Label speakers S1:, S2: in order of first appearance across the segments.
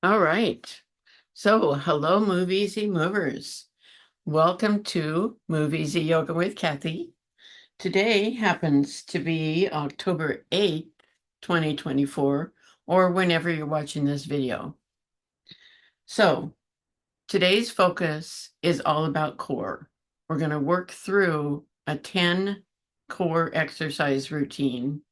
S1: All right. So, hello, Moviesy movers. Welcome to Moviesy Yoga with Kathy. Today happens to be October 8th, 2024, or whenever you're watching this video. So, today's focus is all about core. We're going to work through a 10 core exercise routine,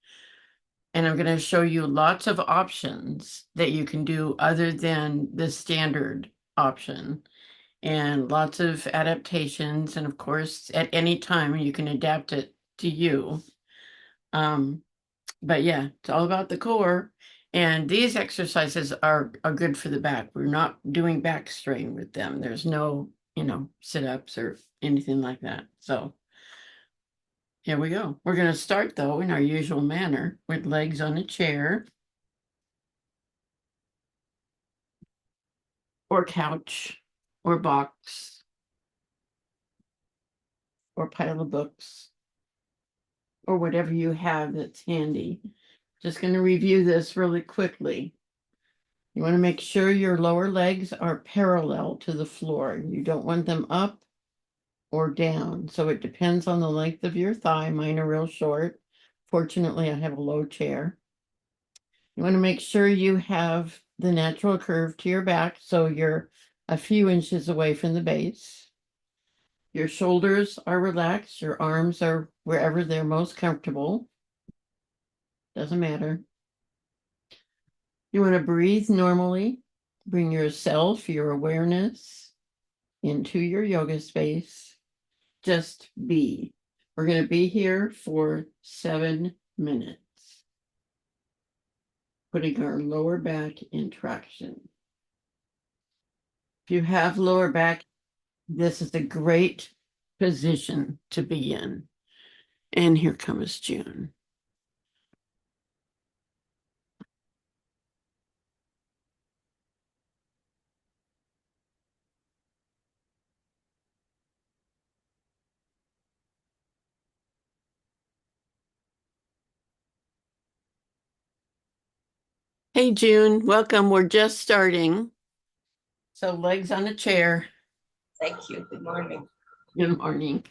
S1: and I'm going to show you lots of options that you can do other than the standard option, and lots of adaptations. And of course, at any time, you can adapt it to you. Um, but yeah, it's all about the core. And these exercises are good for the back. We're not doing back strain with them. There's no, sit-ups or anything like that. So here we go. We're going to start, though, in our usual manner with legs on a chair or couch or box or pile of books or whatever you have that's handy. Just going to review this really quickly. You want to make sure your lower legs are parallel to the floor. You don't want them up or down. So it depends on the length of your thigh. Mine are real short. Fortunately, I have a low chair. You want to make sure you have the natural curve to your back so you're a few inches away from the base. Your shoulders are relaxed. Your arms are wherever they're most comfortable. Doesn't matter. You want to breathe normally. Bring yourself, your awareness into your yoga space. Just be. We're going to be here for 7 minutes, putting our lower back in traction. If you have lower back, this is a great position to be in. And here comes June. Hey, June, welcome. We're just starting. So, legs on a chair.
S2: Thank you. Good morning.
S1: Good morning.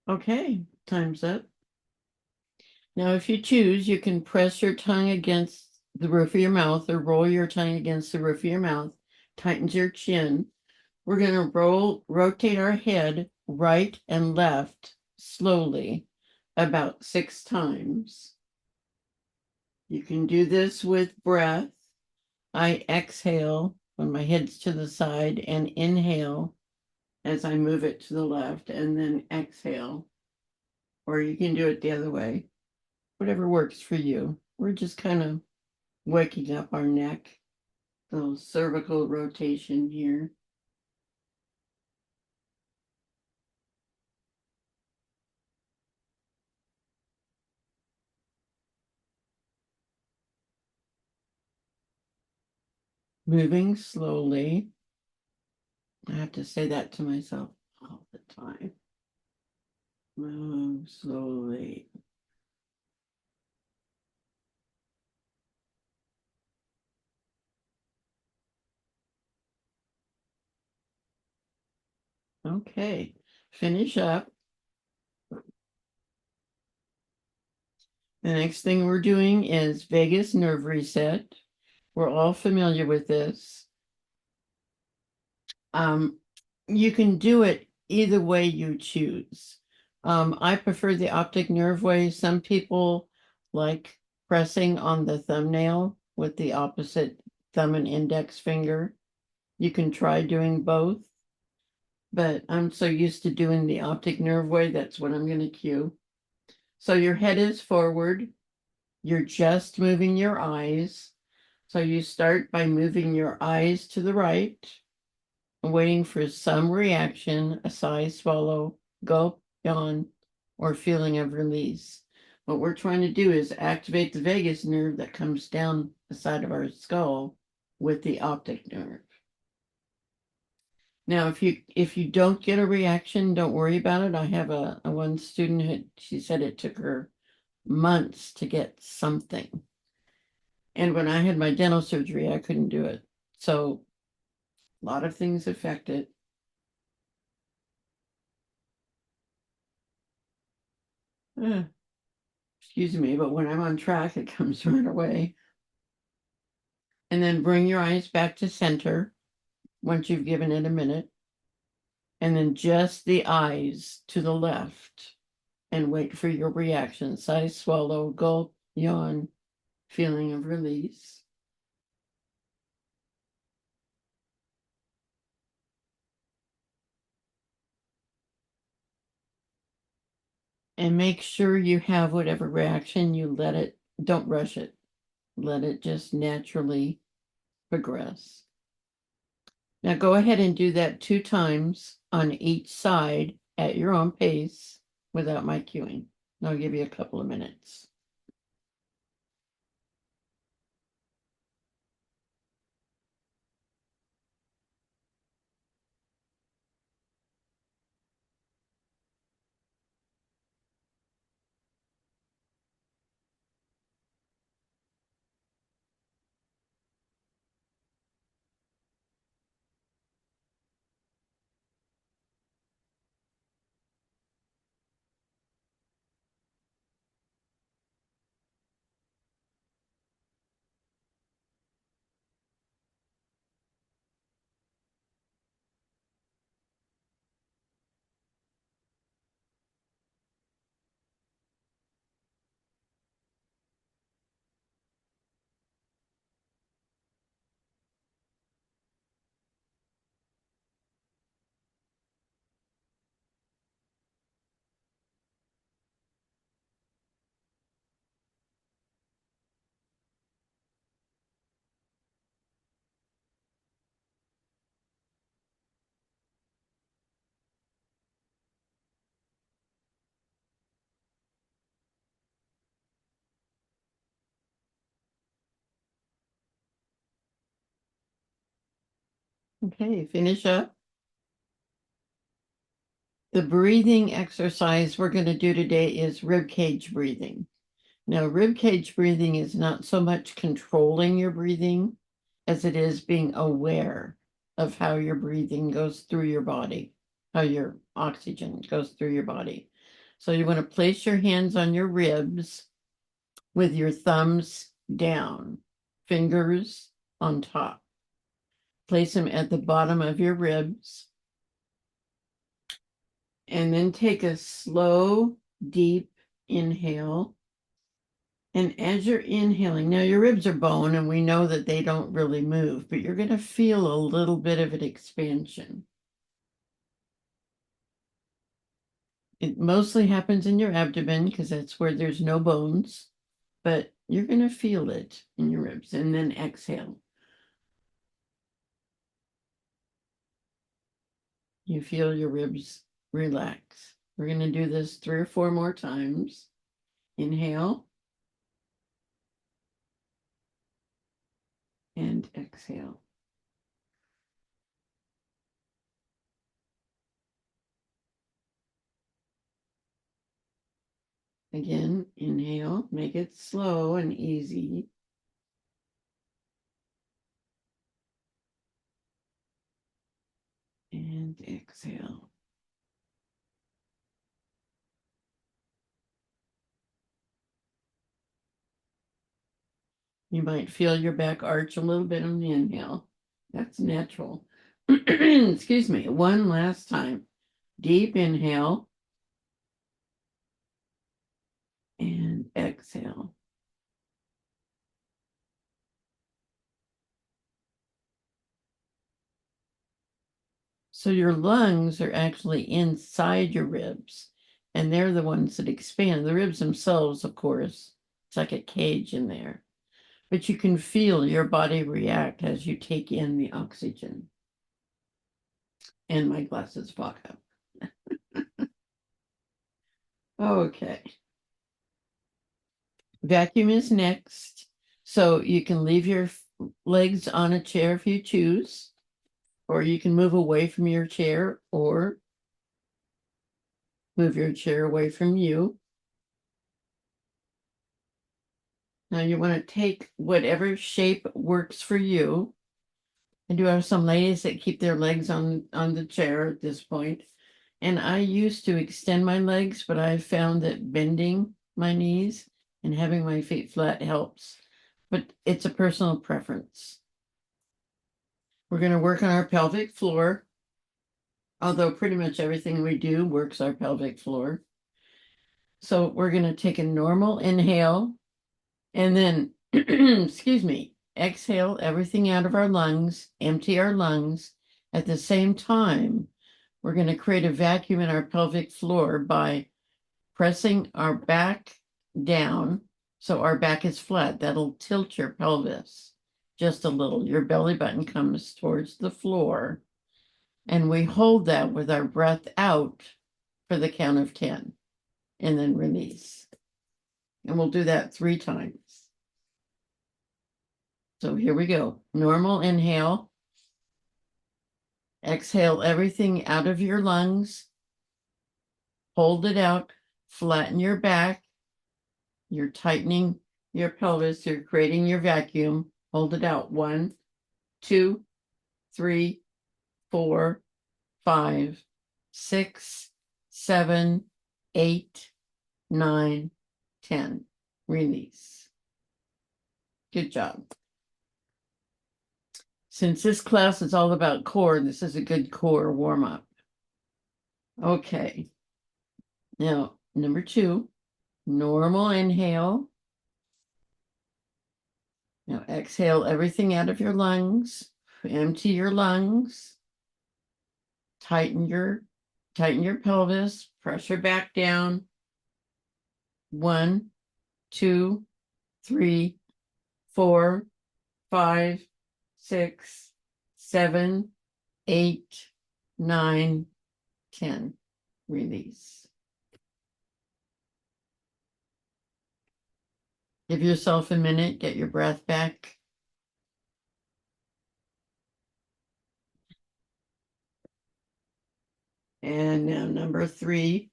S1: Okay, time's up. Now, if you choose, you can press your tongue against the roof of your mouth or roll your tongue against the roof of your mouth, tightens your chin. We're going to rotate our head right and left slowly about 6 times. You can do this with breath. I exhale when my head's to the side and inhale as I move it to the left and then exhale. Or you can do it the other way, whatever works for you. We're just kind of waking up our neck, little cervical rotation here. Moving slowly. I have to say that to myself all the time. Move slowly. Okay, finish up. The next thing we're doing is vagus nerve reset. We're all familiar with this. Um, you can do it either way you choose. I prefer the optic nerve way. Some people like pressing on the thumbnail with the opposite thumb and index finger. You can try doing both, but I'm so used to doing the optic nerve way, that's what I'm going to cue. So your head is forward. You're just moving your eyes. So you start by moving your eyes to the right, waiting for some reaction, a sigh, swallow, gulp, yawn, or feeling of release. What we're trying to do is activate the vagus nerve that comes down the side of our skull with the optic nerve. Now, if you don't get a reaction, don't worry about it. I have a one student who she said it took her months to get something. And when I had my dental surgery, I couldn't do it. So a lot of things affect it. Uh, Excuse me, but when I'm on track, it comes right away. And then bring your eyes back to center once you've given it a minute. And then just the eyes to the left and wait for your reaction. Sigh, swallow, gulp, yawn, feeling of release. And make sure you have whatever reaction you let it, don't rush it. Let it just naturally progress. Now go ahead and do that 2 times on each side at your own pace without my cueing. I'll give you a couple of minutes. Okay, finish up. The breathing exercise we're going to do today is ribcage breathing. Now, ribcage breathing is not so much controlling your breathing as it is being aware of how your breathing goes through your body, how your oxygen goes through your body. So you want to place your hands on your ribs with your thumbs down, fingers on top. Place them at the bottom of your ribs. And then take a slow, deep inhale. And as you're inhaling, now your ribs are bone, and we know that they don't really move, but you're going to feel a little bit of an expansion. It mostly happens in your abdomen because that's where there's no bones, but you're going to feel it in your ribs. And then exhale. You feel your ribs relax. We're going to do this 3 or 4 more times. Inhale and exhale. Again, inhale, make it slow and easy. And exhale. You might feel your back arch a little bit on the inhale. That's natural. Excuse me. One last time. Deep inhale and exhale. So your lungs are actually inside your ribs, and they're the ones that expand. The ribs themselves, of course, it's like a cage in there. But you can feel your body react as you take in the oxygen. And my glasses fog up. Okay. Vacuum is next. So you can leave your legs on a chair if you choose, or you can move away from your chair or move your chair away from you. Now you want to take whatever shape works for you. I do have some ladies that keep their legs on the chair at this point. And I used to extend my legs, but I found that bending my knees and having my feet flat helps. But it's a personal preference. We're going to work on our pelvic floor, although pretty much everything we do works our pelvic floor. So we're going to take a normal inhale and then, excuse me, exhale everything out of our lungs, empty our lungs. At the same time, we're going to create a vacuum in our pelvic floor by pressing our back down so our back is flat. That'll tilt your pelvis just a little. Your belly button comes towards the floor. And we hold that with our breath out for the count of 10 and then release. And we'll do that 3 times. So here we go. Normal inhale. Exhale everything out of your lungs. Hold it out. Flatten your back. You're tightening your pelvis. You're creating your vacuum. Hold it out. 1, 2, 3, 4, 5, 6, 7, 8, 9, 10. Release. Good job. Since this class is all about core, this is a good core warm-up. Okay. Now, number 2, normal inhale. Now exhale everything out of your lungs. Empty your lungs. Tighten your pelvis. Pressure back down. 1, 2, 3, 4, 5, 6, 7, 8, 9, 10. Release. Give yourself a minute, get your breath back. And now number 3,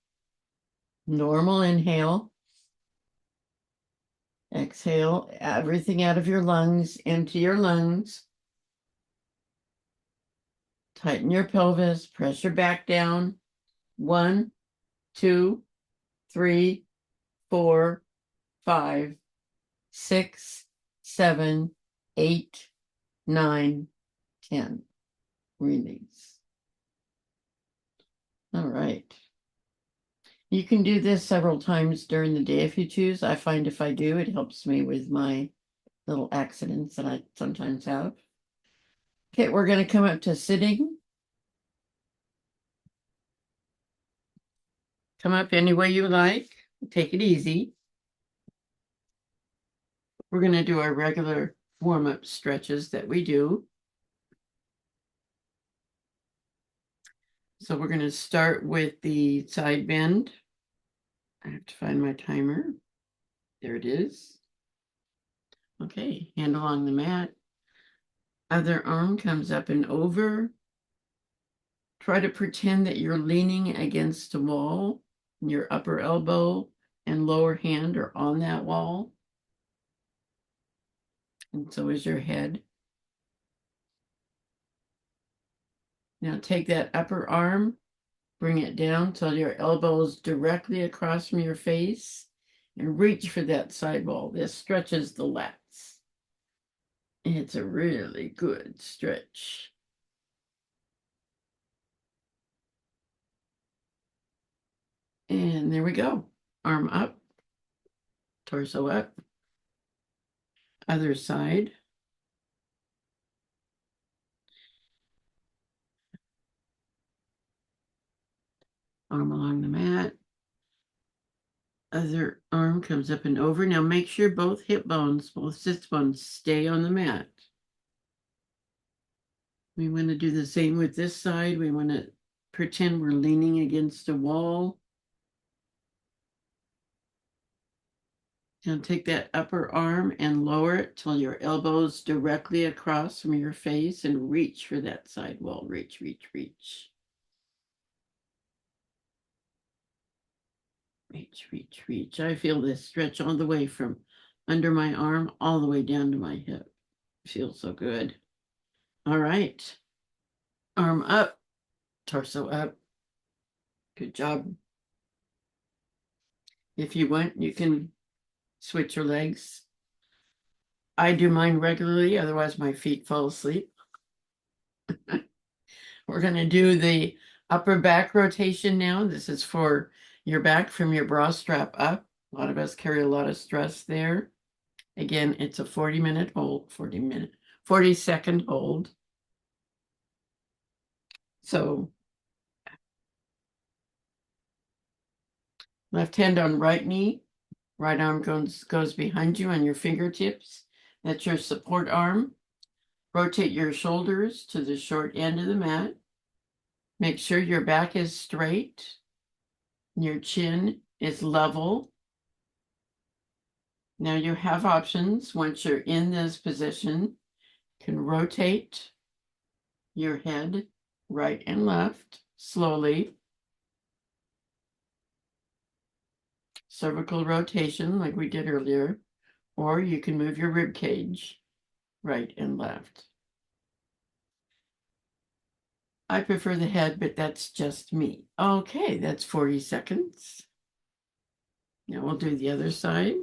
S1: normal inhale. Exhale everything out of your lungs, empty your lungs. Tighten your pelvis, pressure back down. 1, 2, 3, 4, 5, 6, 7, 8, 9, 10. Release. All right. You can do this several times during the day if you choose. I find if I do, it helps me with my little accidents that I sometimes have. Okay, we're going to come up to sitting. Come up any way you like. Take it easy. We're going to do our regular warm-up stretches that we do. So we're going to start with the side bend. I have to find my timer. There it is. Okay, hand along the mat. Other arm comes up and over. Try to pretend that you're leaning against a wall. Your upper elbow and lower hand are on that wall. And so is your head. Now take that upper arm, bring it down till your elbow is directly across from your face, and reach for that side wall. This stretches the lats. It's a really good stretch. And there we go. Arm up, torso up. Other side. Arm along the mat. Other arm comes up and over. Now make sure both hip bones, both sits bones stay on the mat. We want to do the same with this side. We want to pretend we're leaning against a wall. Now take that upper arm and lower it till your elbows directly across from your face and reach for that side wall. Reach, reach, reach. Reach, reach, reach. I feel this stretch all the way from under my arm all the way down to my hip. Feels so good. All right. Arm up, torso up. Good job. If you want, you can switch your legs. I do mine regularly, otherwise my feet fall asleep. We're going to do the upper back rotation now. This is for your back from your bra strap up. A lot of us carry a lot of stress there. Again, it's a 40-minute hold, 40-second hold. So left hand on right knee, right arm goes behind you on your fingertips. That's your support arm. Rotate your shoulders to the short end of the mat. Make sure your back is straight. Your chin is level. Now you have options. Once you're in this position, you can rotate your head right and left slowly. Cervical rotation like we did earlier, or you can move your rib cage right and left. I prefer the head, but that's just me. Okay, that's 40 seconds. Now we'll do the other side.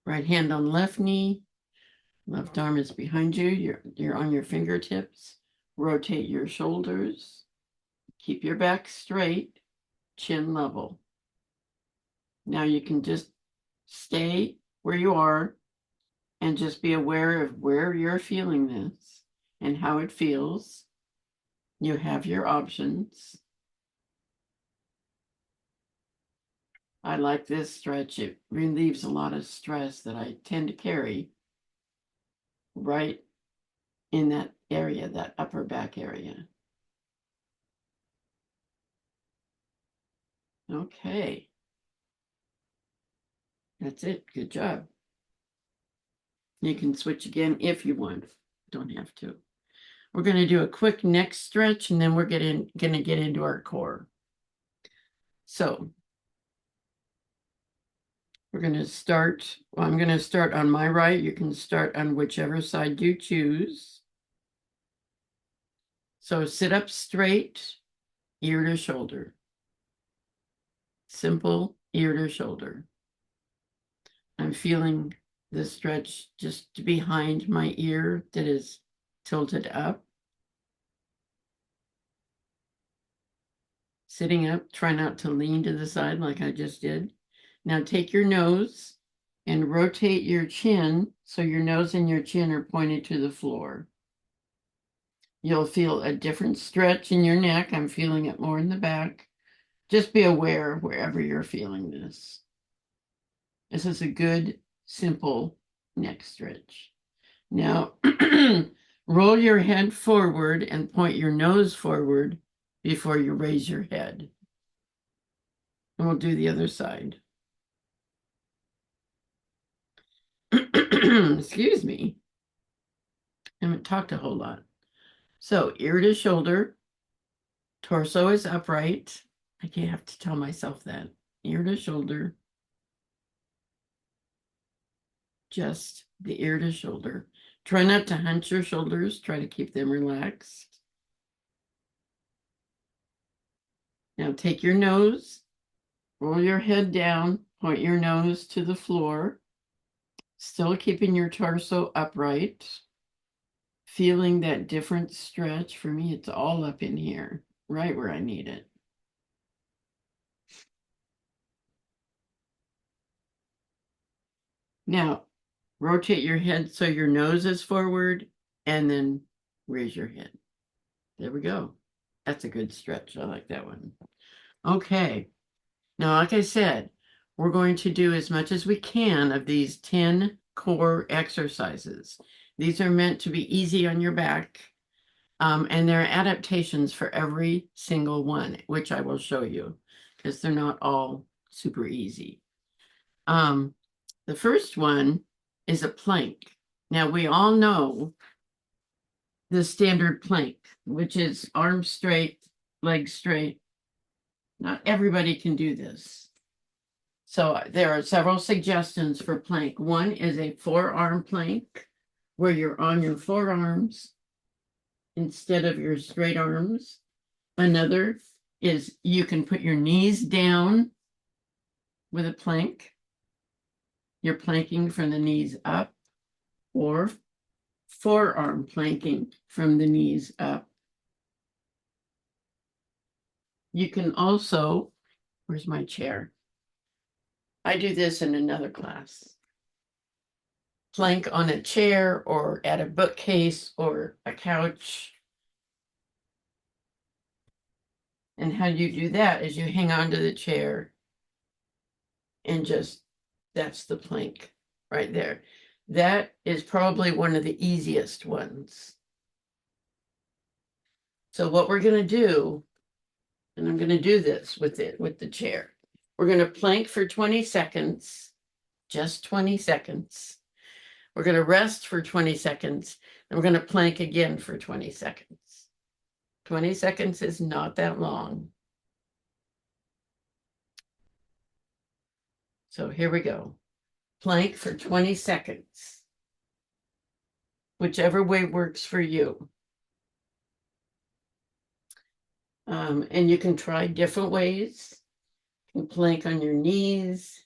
S1: Right hand on left knee. Left arm is behind you. You're on your fingertips. Rotate your shoulders. Keep your back straight, chin level. Now you can just stay where you are and just be aware of where you're feeling this and how it feels. You have your options. I like this stretch. It relieves a lot of stress that I tend to carry right in that area, that upper back area. Okay. That's it. Good job. You can switch again if you want. Don't have to. We're going to do a quick neck stretch, and then we're going to get into our core. So we're going to start. Well, I'm going to start on my right. You can start on whichever side you choose. So sit up straight, ear to shoulder. Simple ear to shoulder. I'm feeling the stretch just behind my ear that is tilted up. Sitting up, try not to lean to the side like I just did. Now take your nose and rotate your chin so your nose and your chin are pointed to the floor. You'll feel a different stretch in your neck. I'm feeling it more in the back. Just be aware wherever you're feeling this. This is a good, simple neck stretch. Now, roll your head forward and point your nose forward before you raise your head. And we'll do the other side. Excuse me. I haven't talked a whole lot. So, ear to shoulder, torso is upright. I can't have to tell myself that. Ear to shoulder, just the ear to shoulder. Try not to hunch your shoulders, try to keep them relaxed. Now, take your nose, roll your head down, point your nose to the floor, still keeping your torso upright. Feeling that different stretch. For me, it's all up in here, right where I need it. Now, rotate your head so your nose is forward and then raise your head. There we go. That's a good stretch. I like that one. Okay. Now, like I said, we're going to do as much as we can of these 10 core exercises. These are meant to be easy on your back. And there are adaptations for every single one, which I will show you because they're not all super easy. The first one is a plank. Now, we all know the standard plank, which is arms straight, legs straight. Not everybody can do this. So there are several suggestions for plank. One is a forearm plank where you're on your forearms instead of your straight arms. Another is you can put your knees down with a plank. You're planking from the knees up, or forearm planking from the knees up. You can also, where's my chair? I do this in another class. Plank on a chair or at a bookcase or a couch. And how you do that is you hang onto the chair and just, that's the plank right there. That is probably one of the easiest ones. So what we're going to do, and I'm going to do this with the chair. We're going to plank for 20 seconds, just 20 seconds. We're going to rest for 20 seconds, and we're going to plank again for 20 seconds. 20 seconds is not that long. So here we go. Plank for 20 seconds. Whichever way works for you. And you can try different ways. You can plank on your knees,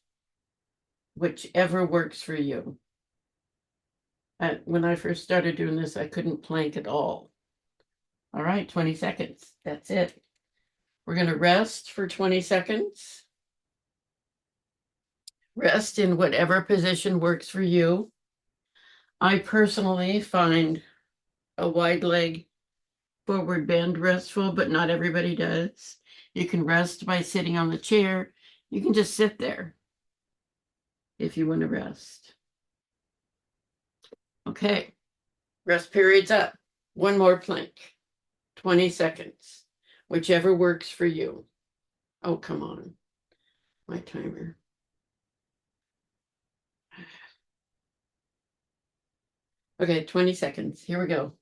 S1: whichever works for you. When I first started doing this, I couldn't plank at all. All right, 20 seconds. That's it. We're going to rest for 20 seconds. Rest in whatever position works for you. I personally find a wide leg forward bend restful, but not everybody does. You can rest by sitting on the chair. You can just sit there if you want to rest. Okay, rest period's up. One more plank, 20 seconds, whichever works for you. Oh, come on, my timer. Okay, 20 seconds. Here we go.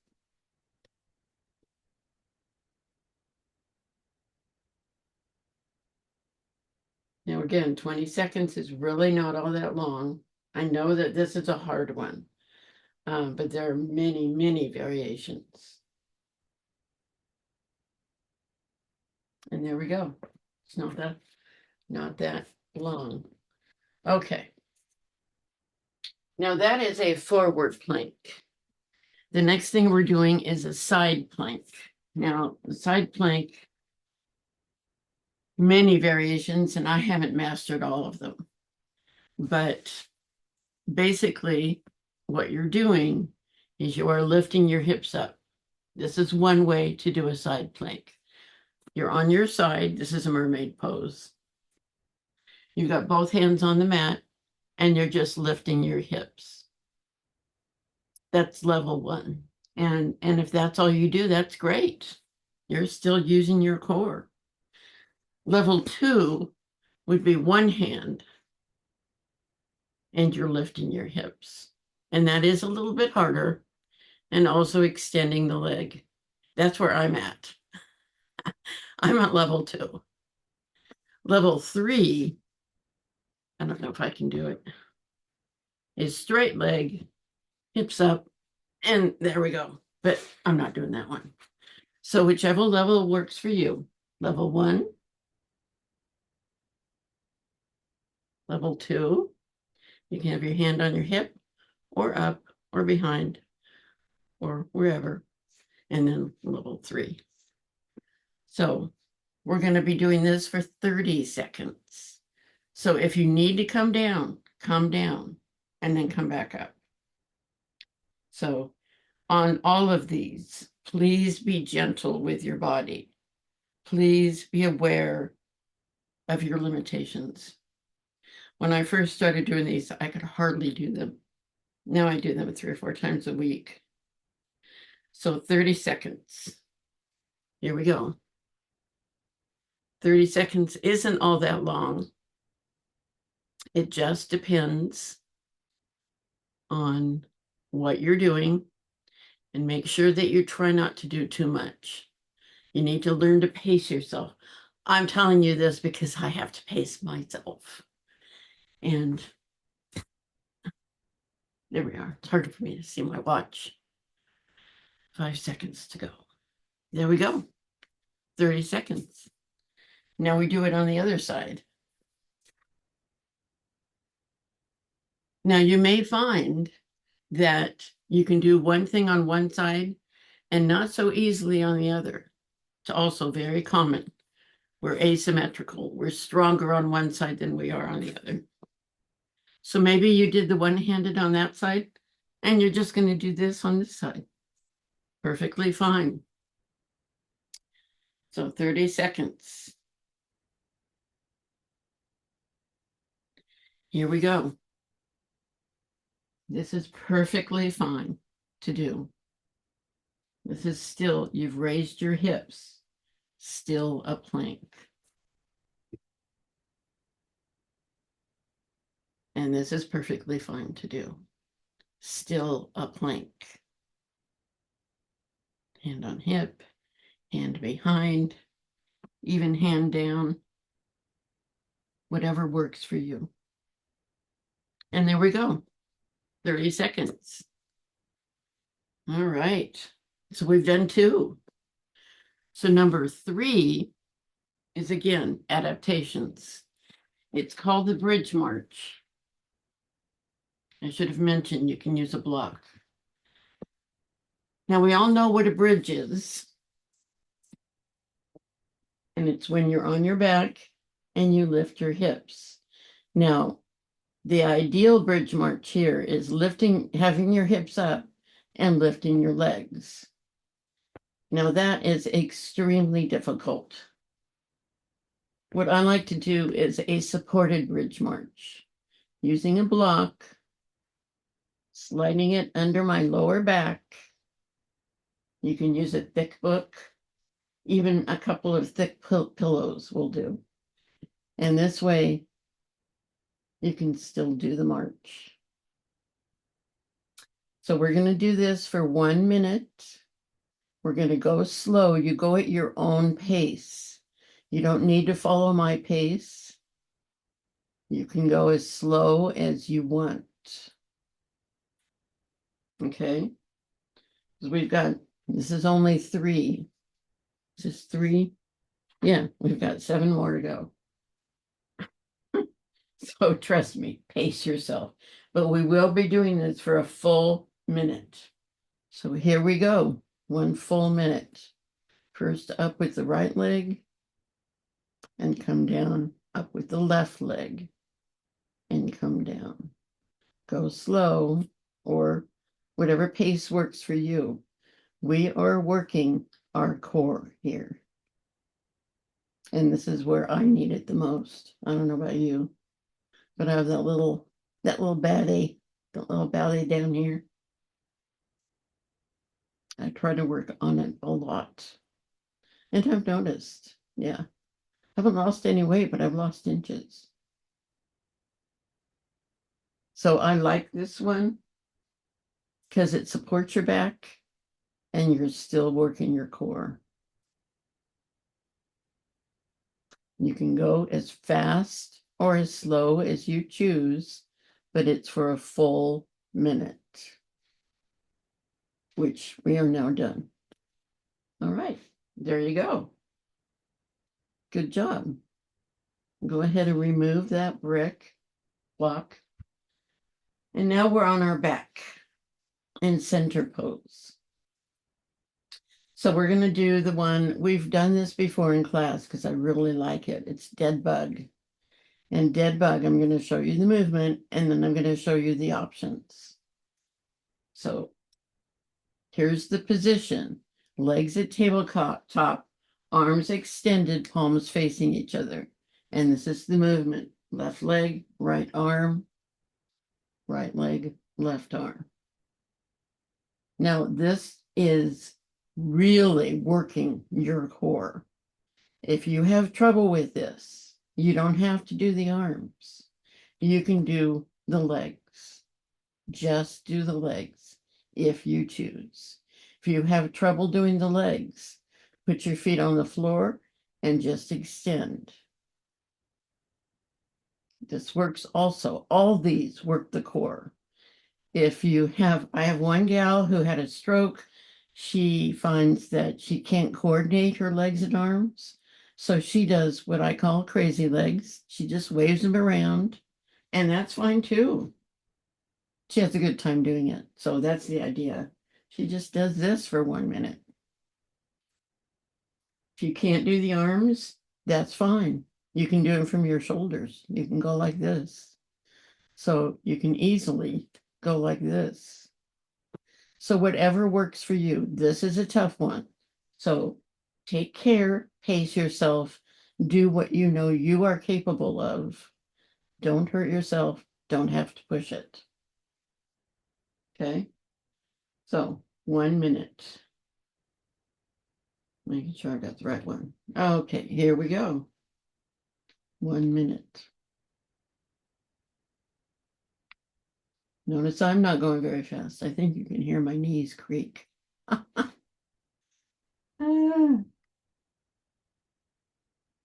S1: Now, again, 20 seconds is really not all that long. I know that this is a hard one, but there are many, many variations. And there we go. It's not that long. Okay. Now that is a forward plank. The next thing we're doing is a side plank. Now, the side plank, many variations, and I haven't mastered all of them. But basically, what you're doing is you are lifting your hips up. This is one way to do a side plank. You're on your side. This is a mermaid pose. You've got both hands on the mat, and you're just lifting your hips. That's level one. And if that's all you do, that's great. You're still using your core. Level two would be one hand and you're lifting your hips. And that is a little bit harder, and also extending the leg. That's where I'm at. I'm at level two. Level three, I don't know if I can do it, is straight leg, hips up, and there we go. But I'm not doing that one. So whichever level works for you. Level one, level two, you can have your hand on your hip or up or behind or wherever, and then level three. So we're going to be doing this for 30 seconds. So if you need to come down, and then come back up. So on all of these, please be gentle with your body. Please be aware of your limitations. When I first started doing these, I could hardly do them. Now I do them 3 or 4 times a week. So 30 seconds. Here we go. 30 seconds isn't all that long. It just depends on what you're doing, and make sure that you try not to do too much. You need to learn to pace yourself. I'm telling you this because I have to pace myself. And there we are. It's hard for me to see my watch. 5 seconds to go. There we go. 30 seconds. Now we do it on the other side. Now you may find that you can do one thing on one side and not so easily on the other. It's also very common. We're asymmetrical. We're stronger on one side than we are on the other. So maybe you did the one-handed on that side, and you're just going to do this on this side. Perfectly fine. So 30 seconds. Here we go. This is perfectly fine to do. This is still, you've raised your hips, still a plank. And this is perfectly fine to do. Still a plank. Hand on hip, hand behind, even hand down, whatever works for you. And there we go, 30 seconds. All right, so we've done 2. So number 3 is, again, adaptations. It's called the bridge march. I should have mentioned you can use a block. Now we all know what a bridge is. And it's when you're on your back and you lift your hips. Now, the ideal bridge march here is having your hips up and lifting your legs. Now that is extremely difficult. What I like to do is a supported bridge march, using a block, sliding it under my lower back. You can use a thick book, even a couple of thick pillows will do. And this way, you can still do the march. So we're going to do this for 1 minute. We're going to go slow. You go at your own pace. You don't need to follow my pace. You can go as slow as you want. Okay? Because this is only 3. This is 3. Yeah, we've got 7 more to go. So trust me, pace yourself. But we will be doing this for a full minute. So here we go. 1 full minute. First up with the right leg and come down, up with the left leg and come down. Go slow or whatever pace works for you. We are working our core here. And this is where I need it the most. I don't know about you, but I have that little ballet, that little ballet down here. I try to work on it a lot. And I've noticed, yeah, I haven't lost any weight, but I've lost inches. So I like this one because it supports your back and you're still working your core. You can go as fast or as slow as you choose, but it's for a full minute, which we are now done. All right, there you go. Good job. Go ahead and remove that brick block. And now we're on our back in center pose. So we're going to do the one, we've done this before in class because I really like it. It's dead bug. And dead bug, I'm going to show you the movement and then I'm going to show you the options. So here's the position. Legs at tabletop, arms extended, palms facing each other. And this is the movement. Left leg, right arm, right leg, left arm. Now, this is really working your core. If you have trouble with this, you don't have to do the arms. You can do the legs. Just do the legs if you choose. If you have trouble doing the legs, put your feet on the floor and just extend. This works also. All these work the core. If you have, I have one gal who had a stroke. She finds that she can't coordinate her legs and arms. So she does what I call crazy legs. She just waves them around, and that's fine too. She has a good time doing it. So that's the idea. She just does this for 1 minute. If you can't do the arms, that's fine. You can do it from your shoulders. You can go like this. So you can easily go like this. So whatever works for you. This is a tough one. So take care, pace yourself, do what you know you are capable of. Don't hurt yourself. Don't have to push it. Okay. So 1 minute. Making sure I got the right one. Okay, here we go. 1 minute. Notice I'm not going very fast. I think you can hear my knees creak.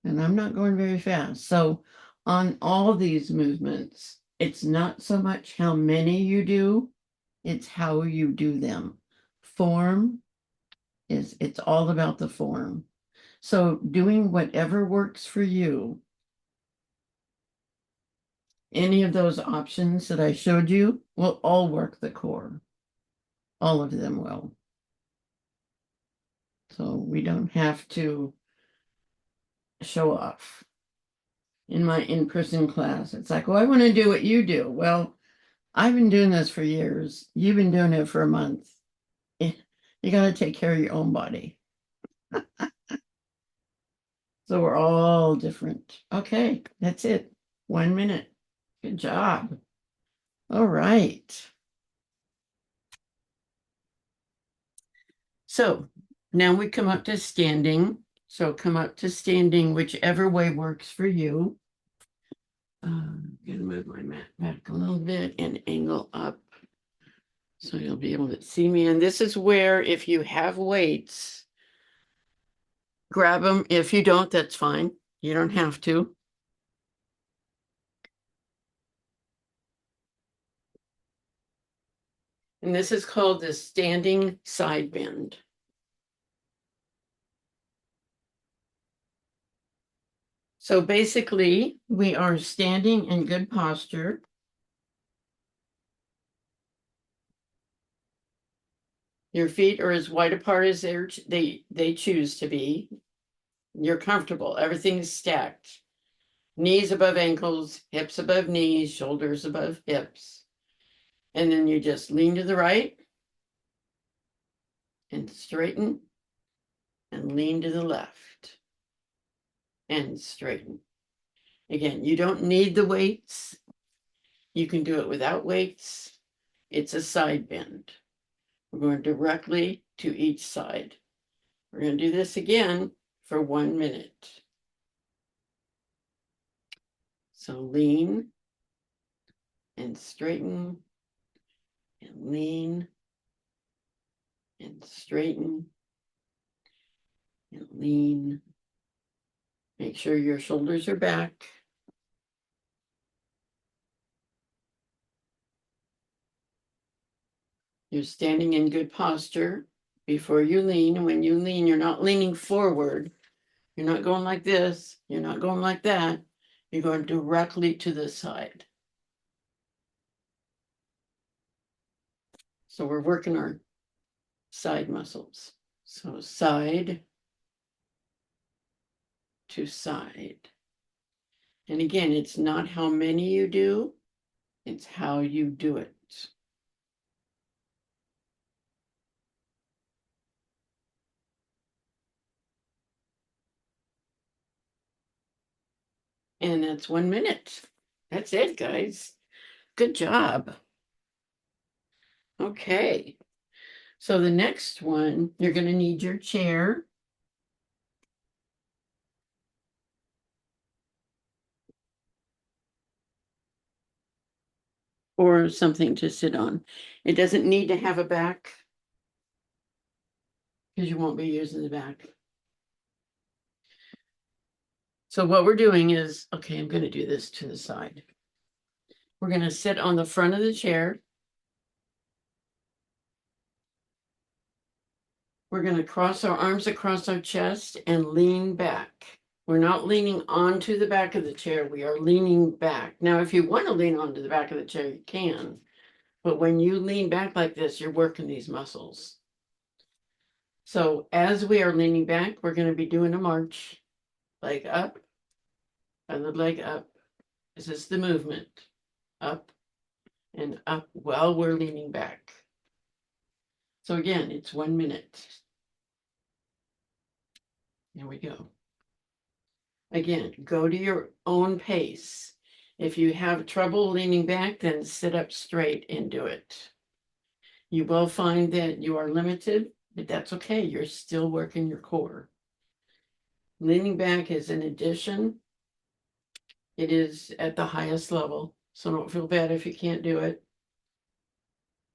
S1: And I'm not going very fast. So on all these movements, it's not so much how many you do, it's how you do them. Form it's all about the form. So doing whatever works for you. Any of those options that I showed you will all work the core. All of them will. So we don't have to show off. In my in-person class, it's like, well, I want to do what you do. Well, I've been doing this for years. You've been doing it for a month. You got to take care of your own body. So we're all different. Okay, that's it. 1 minute. Good job. All right. So now we come up to standing. So come up to standing, whichever way works for you. I'm going to move my mat back a little bit and angle up so you'll be able to see me. And this is where, if you have weights, grab them. If you don't, that's fine. You don't have to. And this is called the standing side bend. So basically, we are standing in good posture. Your feet are as wide apart as they choose to be. You're comfortable. Everything's stacked. Knees above ankles, hips above knees, shoulders above hips. And then you just lean to the right and straighten and lean to the left and straighten. Again, you don't need the weights. You can do it without weights. It's a side bend. We're going directly to each side. We're going to do this again for 1 minute. So lean and straighten and lean and straighten and lean. Make sure your shoulders are back. You're standing in good posture before you lean. And when you lean, you're not leaning forward. You're not going like this. You're not going like that. You're going directly to the side. So we're working our side muscles. So side to side. And again, it's not how many you do, it's how you do it. And that's 1 minute. That's it, guys. Good job. Okay. So the next one, you're going to need your chair. Or something to sit on. It doesn't need to have a back because you won't be using the back. So what we're doing is, okay, I'm going to do this to the side. We're going to sit on the front of the chair. We're going to cross our arms across our chest and lean back. We're not leaning onto the back of the chair. We are leaning back. Now, if you want to lean onto the back of the chair, you can. But when you lean back like this, you're working these muscles. So as we are leaning back, we're going to be doing a march. Leg up, other leg up. This is the movement. Up and up while we're leaning back. So again, it's 1 minute. Here we go. Again, go to your own pace. If you have trouble leaning back, then sit up straight and do it. You will find that you are limited, but that's okay. You're still working your core. Leaning back is an addition. It is at the highest level, so don't feel bad if you can't do it.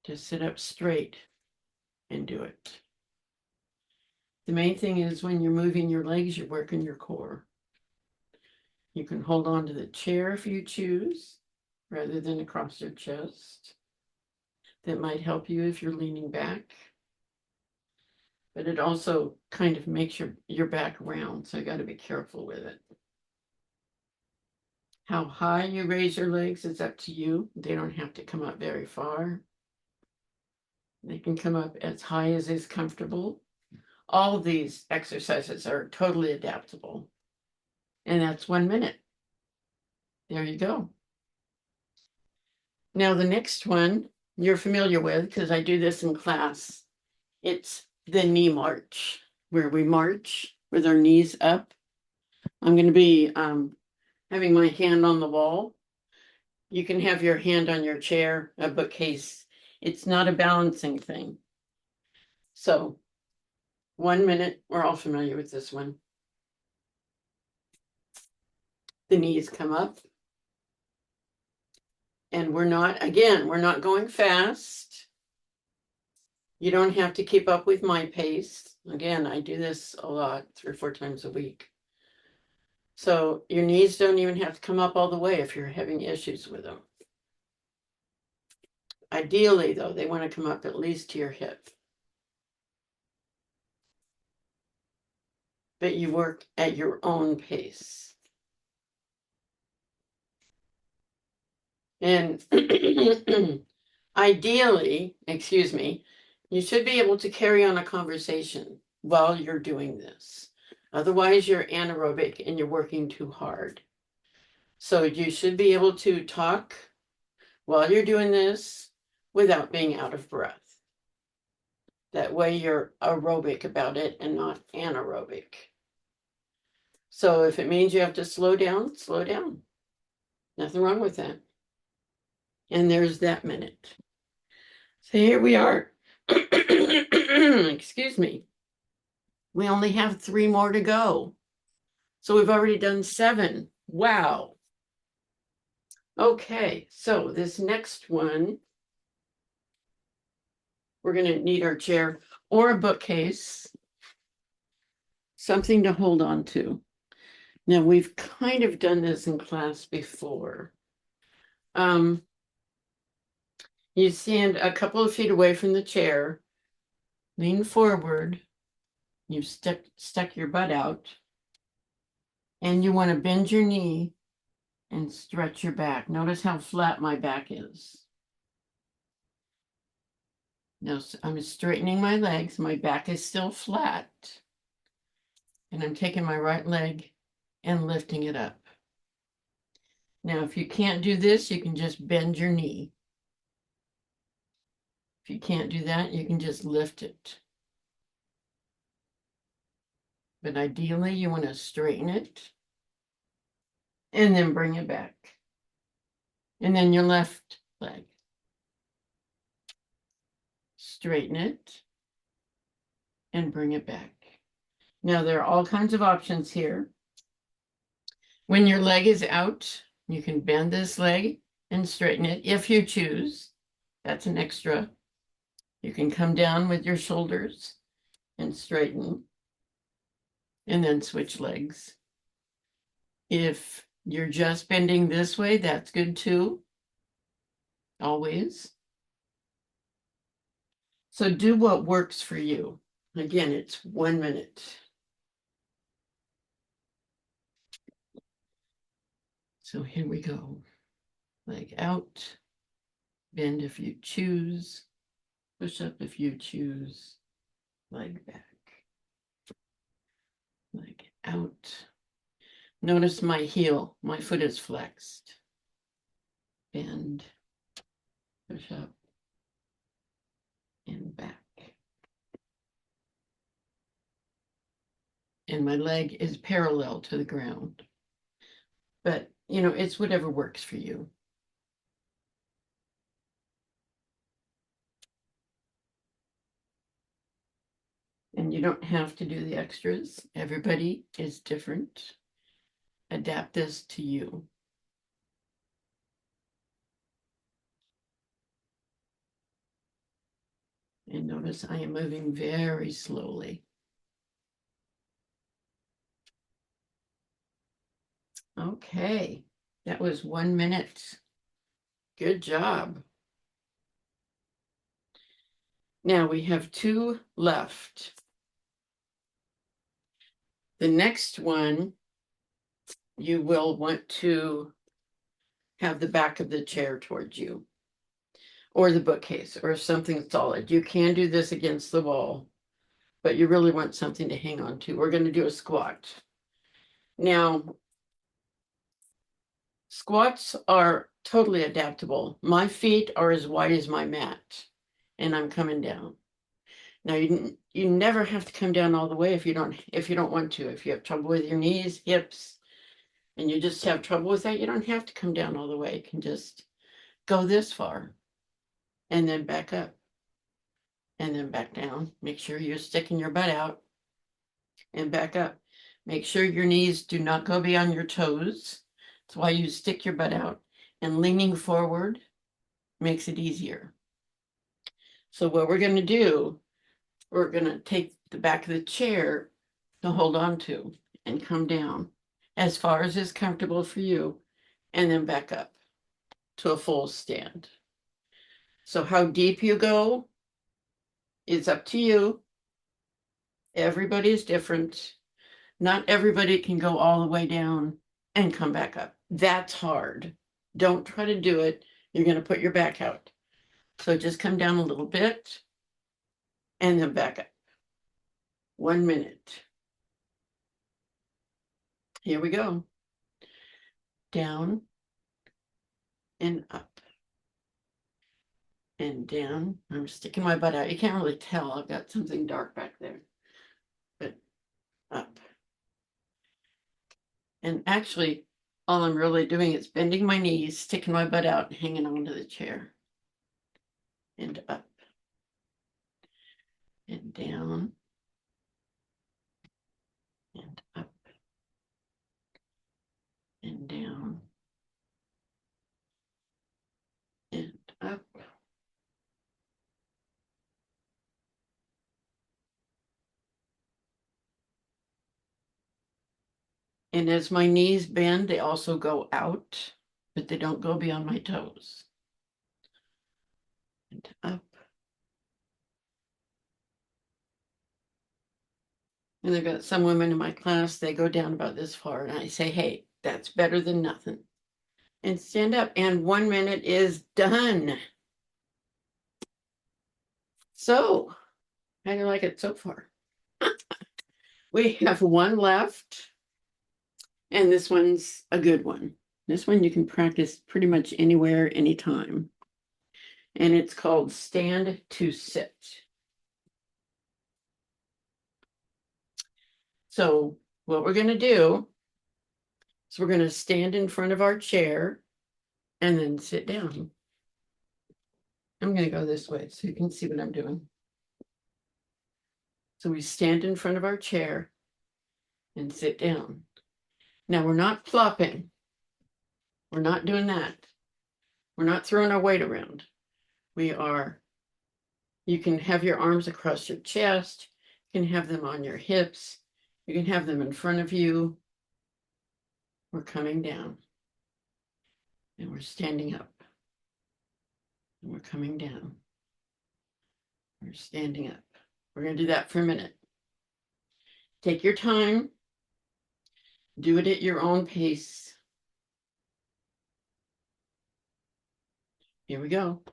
S1: Just sit up straight and do it. The main thing is when you're moving your legs, you're working your core. You can hold on to the chair if you choose, rather than across your chest. That might help you if you're leaning back. But it also kind of makes your back round, so you got to be careful with it. How high you raise your legs is up to you. They don't have to come up very far. They can come up as high as is comfortable. All of these exercises are totally adaptable. And that's 1 minute. There you go. Now, the next one you're familiar with because I do this in class. It's the knee march, where we march with our knees up. I'm going to be having my hand on the wall. You can have your hand on your chair, a bookcase. It's not a balancing thing. So 1 minute, we're all familiar with this one. The knees come up. And we're not going fast. You don't have to keep up with my pace. Again, I do this a lot, 3 or 4 times a week. So your knees don't even have to come up all the way if you're having issues with them. Ideally, though, they want to come up at least to your hip. But you work at your own pace. And ideally, excuse me, you should be able to carry on a conversation while you're doing this. Otherwise, you're anaerobic and you're working too hard. So you should be able to talk while you're doing this without being out of breath. That way you're aerobic about it and not anaerobic. So if it means you have to slow down, slow down. Nothing wrong with that. And there's that minute. So here we are. Excuse me. We only have 3 more to go. So we've already done 7. Wow. Okay, so this next one, we're going to need our chair or a bookcase, something to hold on to. Now, we've kind of done this in class before. You stand a couple of feet away from the chair, lean forward, you've stuck your butt out, and you want to bend your knee and stretch your back. Notice how flat my back is. Now I'm straightening my legs. My back is still flat. And I'm taking my right leg and lifting it up. Now, if you can't do this, you can just bend your knee. If you can't do that, you can just lift it. But ideally, you want to straighten it and then bring it back. And then your left leg. Straighten it and bring it back. Now, there are all kinds of options here. When your leg is out, you can bend this leg and straighten it if you choose. That's an extra. You can come down with your shoulders and straighten and then switch legs. If you're just bending this way, that's good too. Always. So do what works for you. Again, it's 1 minute. So here we go. Leg out, bend if you choose, push up if you choose, leg back, leg out. Notice my heel, my foot is flexed. Bend, push up, and back. And my leg is parallel to the ground. But, it's whatever works for you. And you don't have to do the extras. Everybody is different. Adapt this to you. And notice I am moving very slowly. Okay, that was 1 minute. Good job. Now we have 2 left. The next one, you will want to have the back of the chair towards you, or the bookcase, or something solid. You can do this against the wall, but you really want something to hang on to. We're going to do a squat. Now, squats are totally adaptable. My feet are as wide as my mat, and I'm coming down. Now, you never have to come down all the way if you don't want to. If you have trouble with your knees, hips, and you just have trouble with that, you don't have to come down all the way. You can just go this far and then back up and then back down. Make sure you're sticking your butt out and back up. Make sure your knees do not go beyond your toes. That's why you stick your butt out, and leaning forward makes it easier. So what we're going to do, we're going to take the back of the chair to hold on to and come down as far as is comfortable for you, and then back up to a full stand. So how deep you go is up to you. Everybody's different. Not everybody can go all the way down and come back up. That's hard. Don't try to do it. You're going to put your back out. So just come down a little bit and then back up. 1 minute. Here we go. Down and up and down. I'm sticking my butt out. You can't really tell. I've got something dark back there. But up. And actually, all I'm really doing is bending my knees, sticking my butt out, and hanging onto the chair. And up. And down. And up. And down. And up. And as my knees bend, they also go out, but they don't go beyond my toes. And up. And I've got some women in my class, they go down about this far, and I say, hey, that's better than nothing. And stand up, and 1 minute is done. So, how do you like it so far? We have one left, and this one's a good one. This one you can practice pretty much anywhere, anytime. And it's called stand to sit. So what we're going to do is we're going to stand in front of our chair and then sit down. I'm going to go this way so you can see what I'm doing. So we stand in front of our chair and sit down. Now we're not flopping. We're not doing that. We're not throwing our weight around. You can have your arms across your chest. You can have them on your hips. You can have them in front of you. We're coming down. And we're standing up. And we're coming down. We're standing up. We're going to do that for a minute. Take your time. Do it at your own pace. Here we go.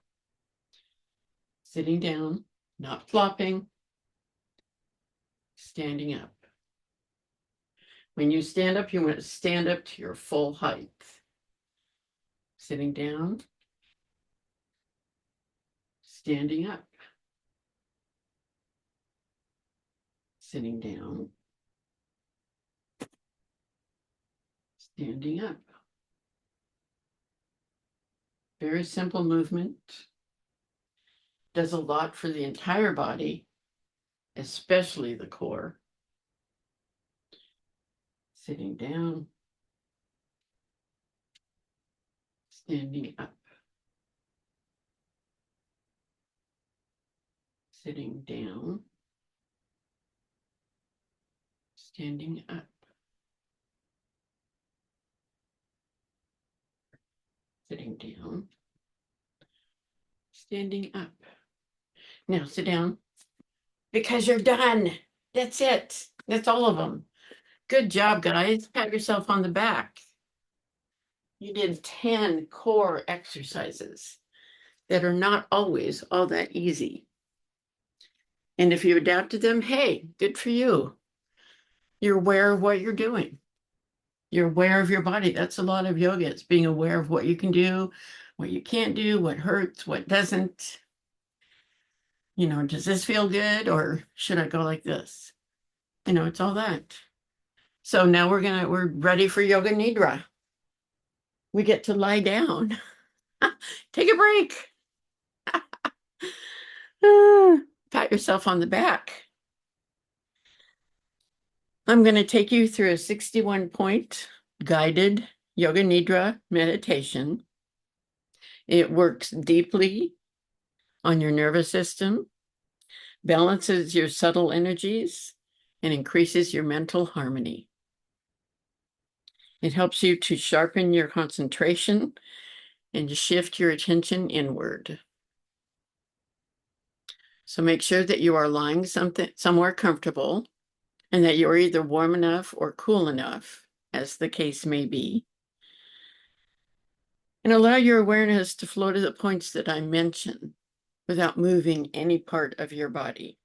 S1: Sitting down, not flopping, standing up. When you stand up, you want to stand up to your full height. Sitting down, standing up. Sitting down, standing up. Very simple movement. Does a lot for the entire body, especially the core. Sitting down, standing up. Sitting down, standing up. Sitting down, standing up. Now sit down because you're done. That's it. That's all of them. Good job, guys. Pat yourself on the back. You did 10 core exercises that are not always all that easy. And if you adapted them, hey, good for you. You're aware of what you're doing. You're aware of your body. That's a lot of yoga. It's being aware of what you can do, what you can't do, what hurts, what doesn't. Does this feel good or should I go like this? It's all that. So now we're ready for Yoga Nidra. We get to lie down. Take a break. Pat yourself on the back. I'm going to take you through a 61-point guided Yoga Nidra meditation. It works deeply on your nervous system, balances your subtle energies, and increases your mental harmony. It helps you to sharpen your concentration and to shift your attention inward. So make sure that you are lying somewhere comfortable and that you're either warm enough or cool enough, as the case may be. And allow your awareness to flow to the points that I mention without moving any part of your body.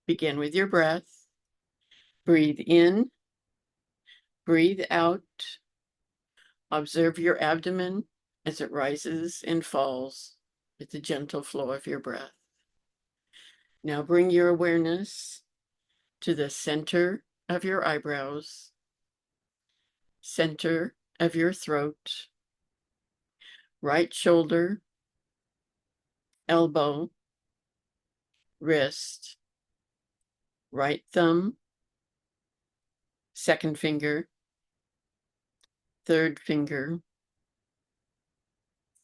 S1: Begin with your breath. Breathe in, breathe out. Observe your abdomen as it rises and falls with the gentle flow of your breath. Now bring your awareness to the center of your eyebrows, center of your throat, right shoulder, elbow, wrist, right thumb, second finger, third finger,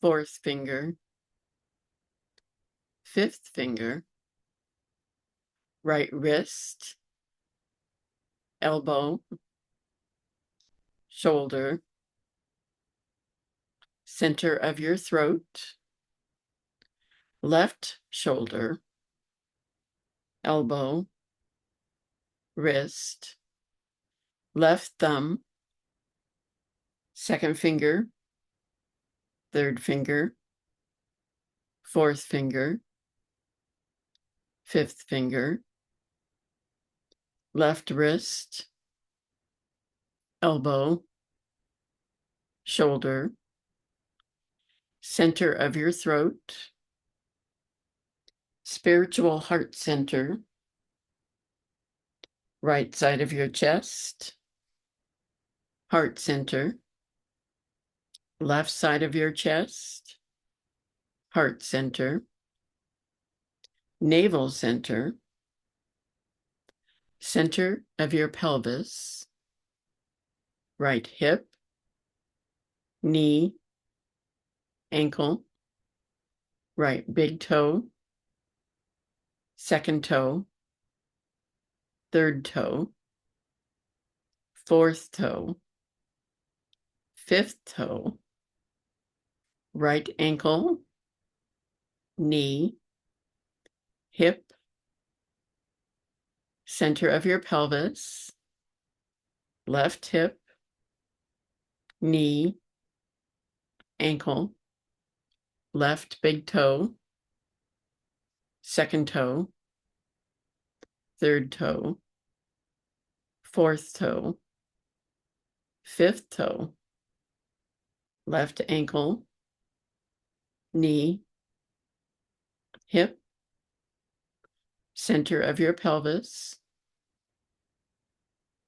S1: fourth finger, fifth finger, right wrist, elbow, shoulder, center of your throat, left shoulder, elbow, wrist, left thumb, second finger, third finger, fourth finger, fifth finger, left wrist, elbow, shoulder, center of your throat, spiritual heart center, right side of your chest, heart center, left side of your chest, heart center, navel center, center of your pelvis, right hip, knee, ankle, right big toe, second toe, third toe, fourth toe, fifth toe, right ankle, knee, hip, center of your pelvis, left hip, knee, ankle, left big toe, second toe, third toe, fourth toe, fifth toe, left ankle, knee, hip, center of your pelvis,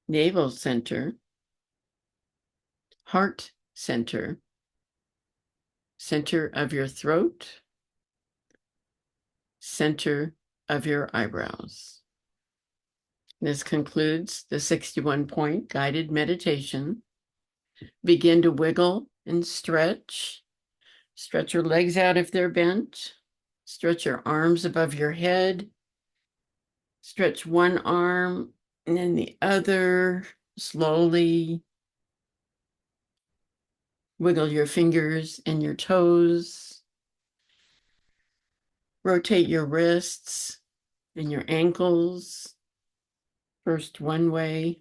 S1: navel center, heart center, center of your throat, center of your eyebrows. This concludes the 61-point guided meditation. Begin to wiggle and stretch. Stretch your legs out if they're bent. Stretch your arms above your head. Stretch one arm and then the other slowly. Wiggle your fingers and your toes. Rotate your wrists and your ankles. First one way,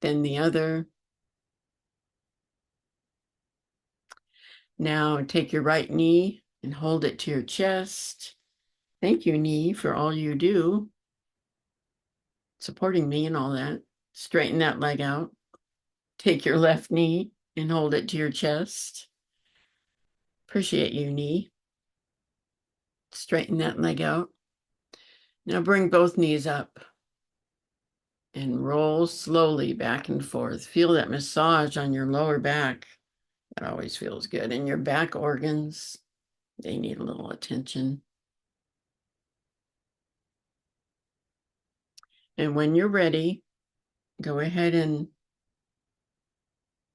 S1: then the other. Now take your right knee and hold it to your chest. Thank you, knee, for all you do, supporting me and all that. Straighten that leg out. Take your left knee and hold it to your chest. Appreciate you, knee. Straighten that leg out. Now bring both knees up and roll slowly back and forth. Feel that massage on your lower back. That always feels good. And your back organs, they need a little attention. And when you're ready, go ahead and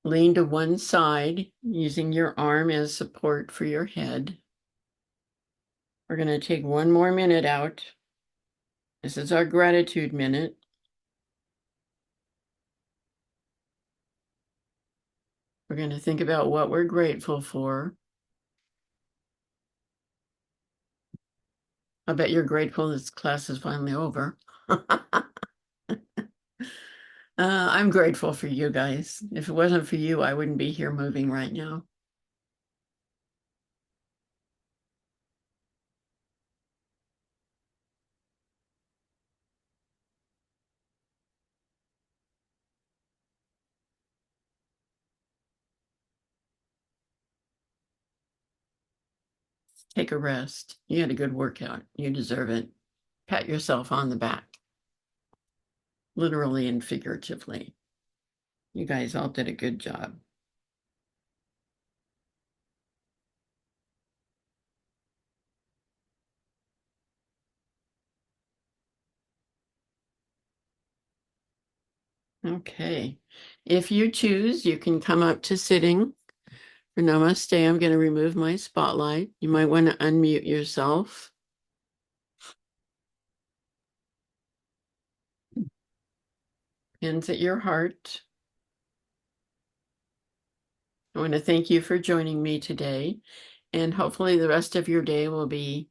S1: lean to one side using your arm as support for your head. We're going to take one more minute out. This is our gratitude minute. We're going to think about what we're grateful for. I bet you're grateful this class is finally over. I'm grateful for you guys. If it wasn't for you, I wouldn't be here moving right now. Take a rest. You had a good workout. You deserve it. Pat yourself on the back, literally and figuratively. You guys all did a good job. Okay. If you choose, you can come up to sitting for namaste. I'm going to remove my spotlight. You might want to unmute yourself. Hands at your heart. I want to thank you for joining me today. And hopefully the rest of your day will be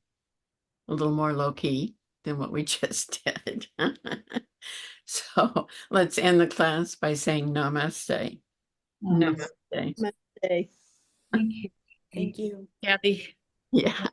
S1: a little more low key than what we just did. So let's end the class by saying namaste.
S3: Namaste.
S1: Namaste.
S3: Namaste.
S2: Thank you.
S3: Thank you.
S2: Kathy.
S1: Yeah.